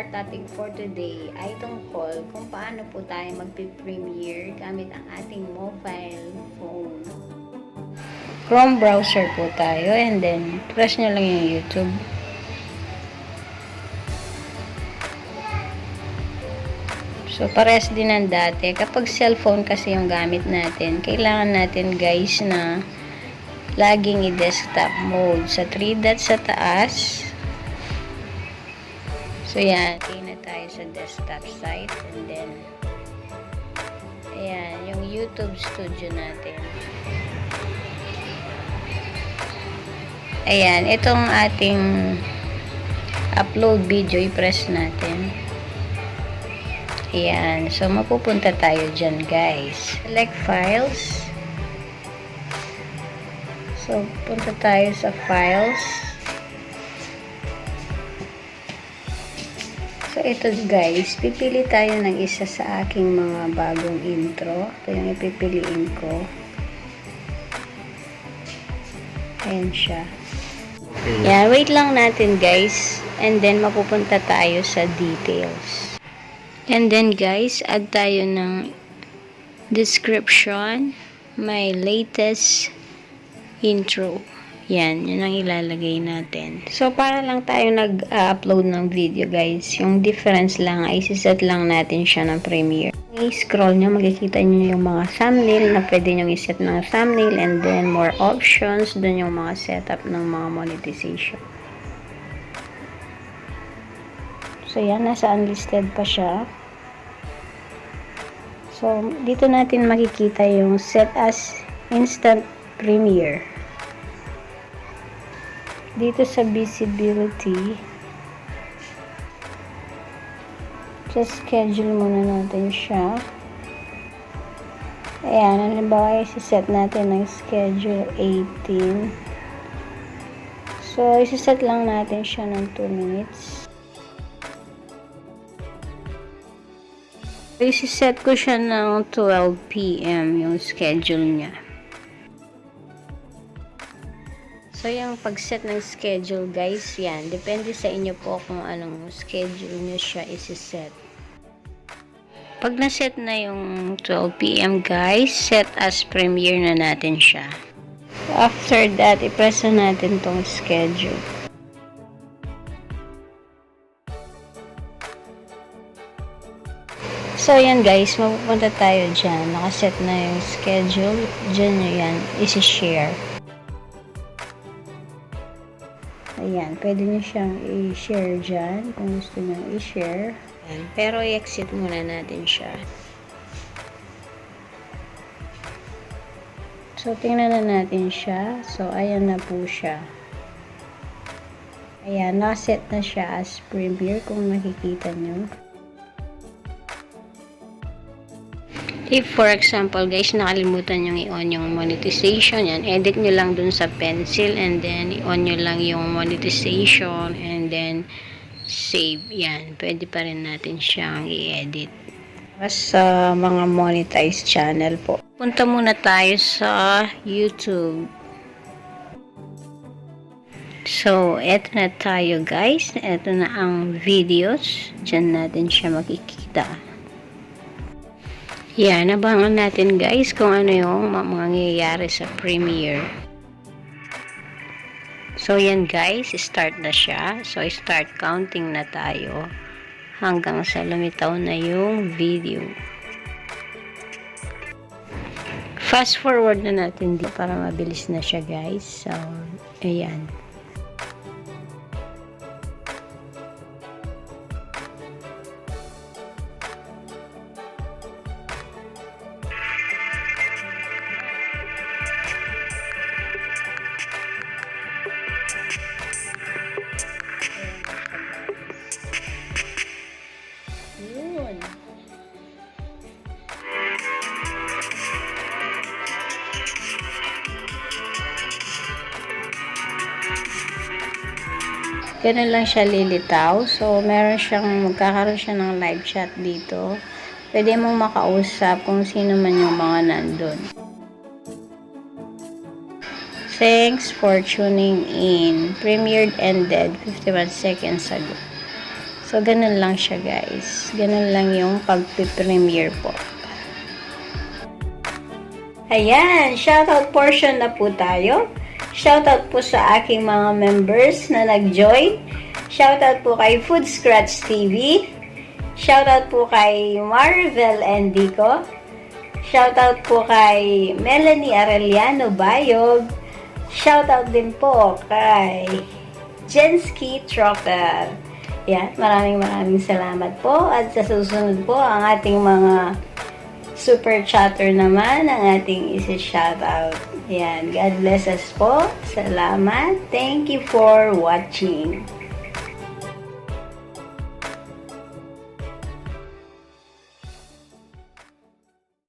our topic for today ay tungkol kung paano po tayo magpi-premiere gamit ang ating mobile phone. Chrome browser po tayo and then press nyo lang yung YouTube. So, pares din ng dati. Kapag cellphone kasi yung gamit natin, kailangan natin guys na laging i-desktop mode. Sa 3 dots sa taas. So, yan. Okay na tayo sa desktop site. And then, ayan, yung YouTube studio natin. Ayan, itong ating upload video, i-press natin. Ayan. So, mapupunta tayo dyan, guys. Select files. So, punta tayo sa files. So, ito, guys. Pipili tayo ng isa sa aking mga bagong intro. Ito yung ipipiliin ko. Ayan siya. Ayan. Wait lang natin, guys. And then, mapupunta tayo sa details. And then guys, add tayo ng description, my latest intro. Yan, yun ang ilalagay natin. So, para lang tayo nag-upload ng video guys, yung difference lang ay isiset lang natin siya ng Premiere. I-scroll nyo, makikita nyo yung mga thumbnail na pwede nyo iset ng thumbnail and then more options, dun yung mga setup ng mga monetization. So, yan, nasa unlisted pa siya. So, dito natin makikita yung set as instant premiere. Dito sa visibility, just schedule muna natin siya. Ayan, halimbawa isi-set natin ng schedule 18. So, isi-set lang natin siya ng 2 minutes. Isi-set ko siya ng 12 PM yung schedule niya. So, yung pag-set ng schedule, guys, yan. Depende sa inyo po kung anong schedule nyo siya isi-set. Pag na-set na yung 12 PM, guys, set as premiere na natin siya. After that, i-press na natin tong schedule. So, yan guys, mapupunta tayo dyan. Nakaset na yung schedule. Dyan nyo yan, isi-share. Ayan, pwede nyo siyang i-share dyan kung gusto nyo i-share. Pero i-exit muna natin siya. So, tingnan na natin siya. So, ayan na po siya. Ayan, nakaset na siya as premiere kung nakikita nyo. If for example guys, nakalimutan yung i-on yung monetization, yan, edit nyo lang dun sa pencil and then i-on nyo lang yung monetization and then save. Yan, pwede pa rin natin siyang i-edit. Sa mga monetized channel po. Punta muna tayo sa YouTube. So, eto na tayo guys. Eto na ang videos. Diyan natin siya makikita. Yan, abangan natin guys kung ano yung mangyayari sa Premiere. So, yan guys, start na siya. So, start counting na tayo hanggang sa lumitaw na yung video. Fast forward na natin dito para mabilis na siya guys. So, ayan. Ganun lang siya lilitaw. So, magkakaroon siya ng live chat dito. Pwede mong makausap kung sino man yung mga nandun. Thanks for tuning in. Premiered ended 51 seconds ago. So, ganun lang siya, guys. Ganun lang yung pag-premiere po. Ayan, shoutout portion na po tayo. Shoutout po sa aking mga members na nag-join. Shoutout po kay Food Scratch TV. Shoutout po kay Marvel Endico. Shoutout po kay Melanie Arellano Bayog. Shoutout din po kay Jensky Trotter. Yan, maraming salamat po. At sa susunod po, ang ating mga super chatter naman ang ating isi-shoutout. Yan, God bless us po. Salamat. Thank you for watching.